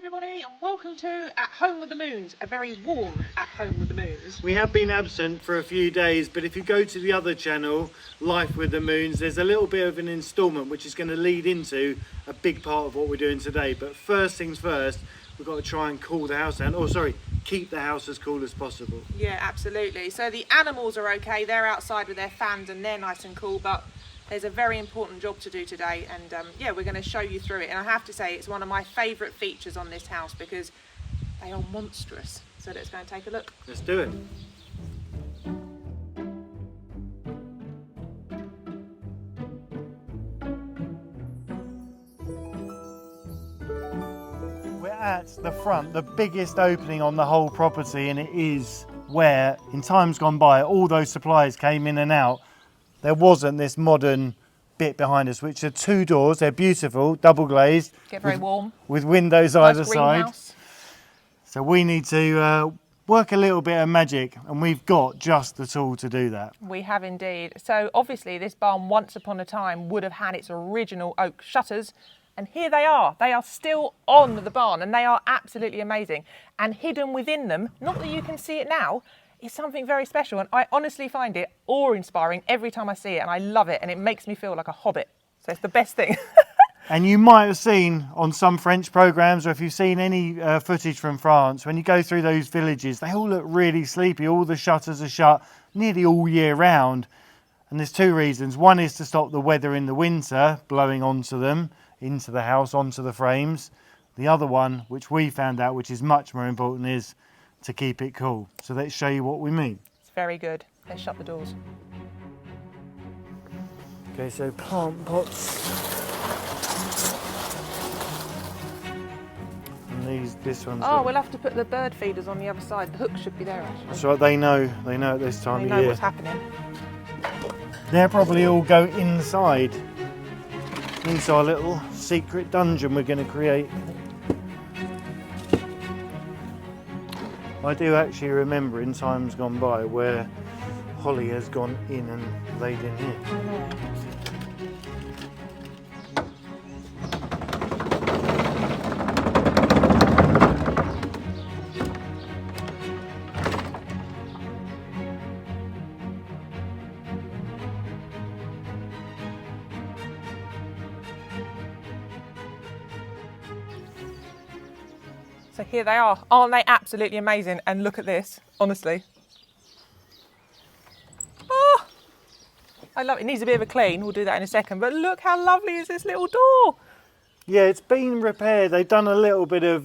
everybody, and welcome to At Home with the Moons, a very warm At Home with the Moons. We have been absent for a few days, but if you go to the other channel, Life with the Moons, there's a little bit of an instalment which is going to lead into a big part of what we're doing today. But first things first, we've got to try and cool the house down, keep the house as cool as possible. Yeah, absolutely. So the animals are okay, they're outside with their fans and they're nice and cool, but there's a very important job to do today, and yeah, we're going to show you through it. And I have to say, it's one of my favourite features on this house because they are monstrous. So let's go and take a look. Let's do it. We're at the front, the biggest opening on the whole property, and it is where, in times gone by, all those supplies came in and out. There wasn't this modern bit behind us, which are two doors. They're beautiful, double glazed. Get very warm. With windows Nice either side. greenhouse. So we need to work a little bit of magic, and we've got just the tool to do that. We have indeed. So obviously this barn once upon a time would have had its original oak shutters, and here they are. They are still on the barn, and they are absolutely amazing. And hidden within them, not that you can see it now, is something very special, and I honestly find it awe-inspiring every time I see it, and I love it, and it makes me feel like a hobbit. So it's the best thing. And you might have seen on some French programmes, or if you've seen any footage from France, when you go through those villages, they all look really sleepy. All the shutters are shut nearly all year round. And there's two reasons. One is to stop the weather in the winter blowing onto them, into the house, onto the frames. The other one, which we found out, which is much more important, is to keep it cool. So let's show you what we mean. It's very good. Let's shut the doors. Okay, so plant pots. And this one's... Oh, we'll have to put the bird feeders on the other side. The hook should be there, actually. That's right, they know at this time They of know year. what's happening. They'll probably all go inside. Into our little secret dungeon we're going to create. I do actually remember in times gone by where Holly has gone in and laid in here. So here they are. Aren't they absolutely amazing? And look at this, honestly. Oh, I love it. It needs a bit of a clean. We'll do that in a second. But look how lovely is this little door. Yeah, it's been repaired. They've done a little bit of,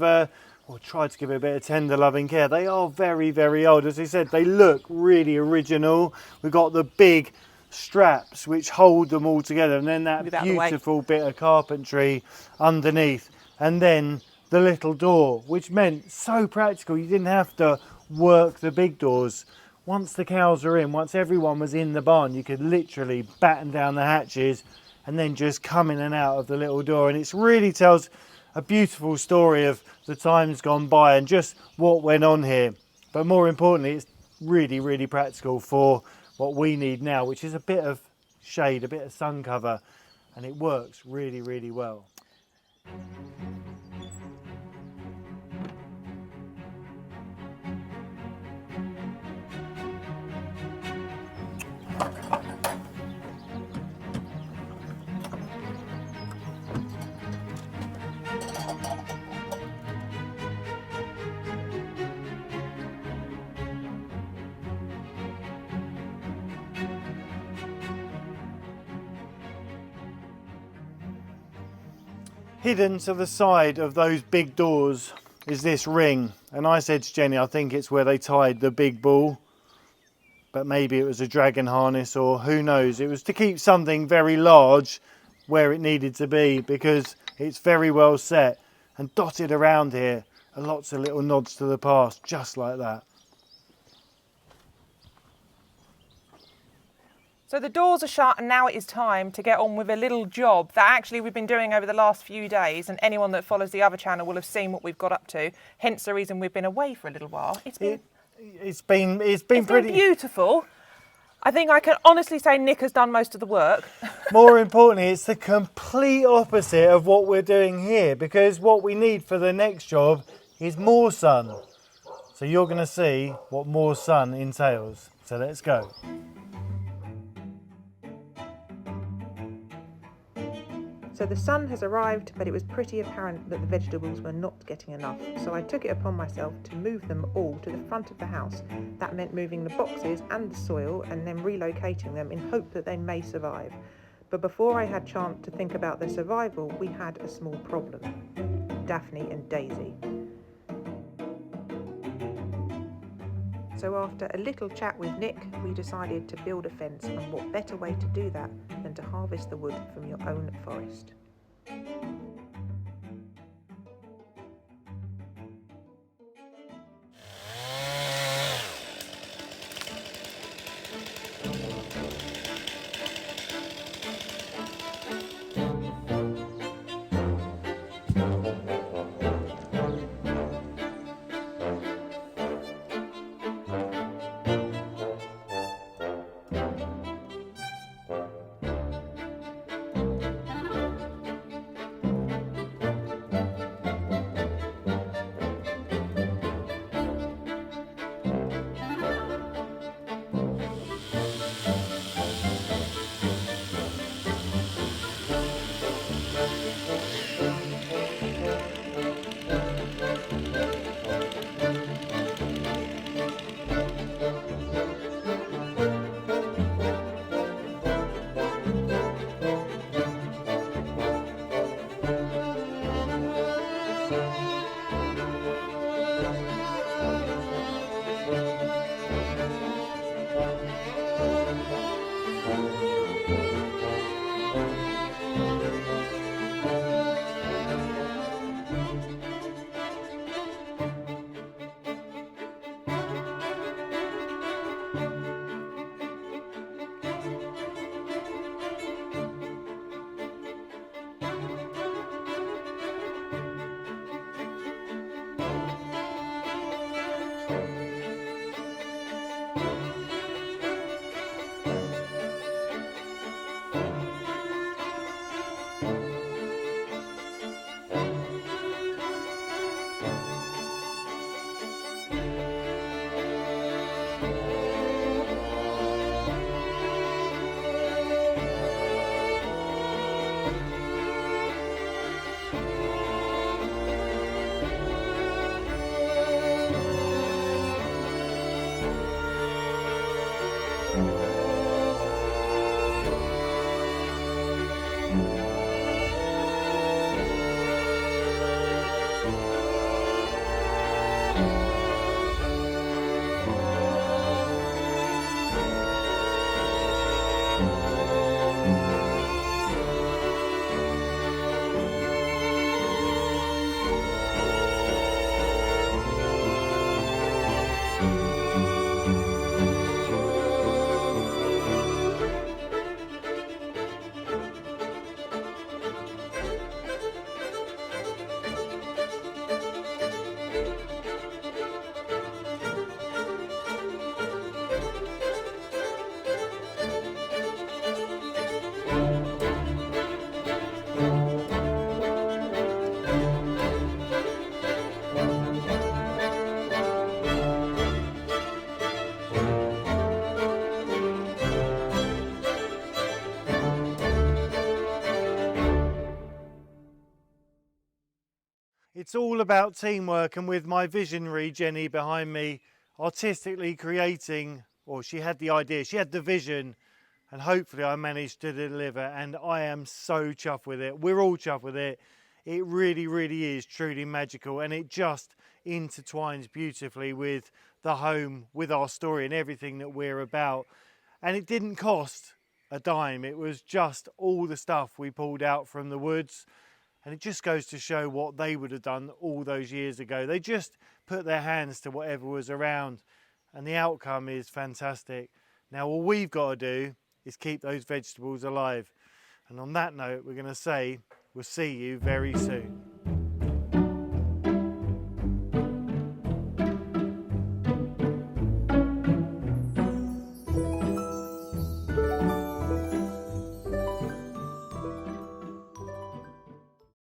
tried to give it a bit of tender loving care. They are very, very old. As I said, they look really original. We've got the big straps which hold them all together, and then that beautiful bit of carpentry underneath. And then the little door, which meant so practical. You didn't have to work the big doors. Once the cows were in, once everyone was in the barn, you could literally batten down the hatches and then just come in and out of the little door. And it really tells a beautiful story of the times gone by and just what went on here. But more importantly, it's really, really practical for what we need now, which is a bit of shade, a bit of sun cover, and it works really, really well. Hidden to the side of those big doors is this ring, and I said to Jenny, I think it's where they tied the big bull, but maybe it was a dragon harness, or who knows. It was to keep something very large where it needed to be, because it's very well set, and dotted around here are lots of little nods to the past, just like that. So the doors are shut, and now it is time to get on with a little job that actually we've been doing over the last few days, and anyone that follows the other channel will have seen what we've got up to, hence the reason we've been away for a little while. It's been It's been pretty beautiful. I think I can honestly say Nick has done most of the work. More importantly, it's the complete opposite of what we're doing here, because what we need for the next job is more sun. So you're going to see what more sun entails. So let's go. So the sun has arrived, but it was pretty apparent that the vegetables were not getting enough. So I took it upon myself to move them all to the front of the house. That meant moving the boxes and the soil and then relocating them in hope that they may survive. But before I had chance to think about their survival, we had a small problem. Daphne and Daisy. So after a little chat with Nick, we decided to build a fence, and what better way to do that than to harvest the wood from your own forest. It's all about teamwork, and with my visionary Jenny behind me artistically creating, or she had the idea, she had the vision, and hopefully I managed to deliver, and I am so chuffed with it. We're all chuffed with it. It really, really is truly magical, and it just intertwines beautifully with the home, with our story and everything that we're about. And it didn't cost a dime. It was just all the stuff we pulled out from the woods. And it just goes to show what they would have done all those years ago. They just put their hands to whatever was around, and the outcome is fantastic. Now all we've got to do is keep those vegetables alive. And on that note, we're going to say we'll see you very soon.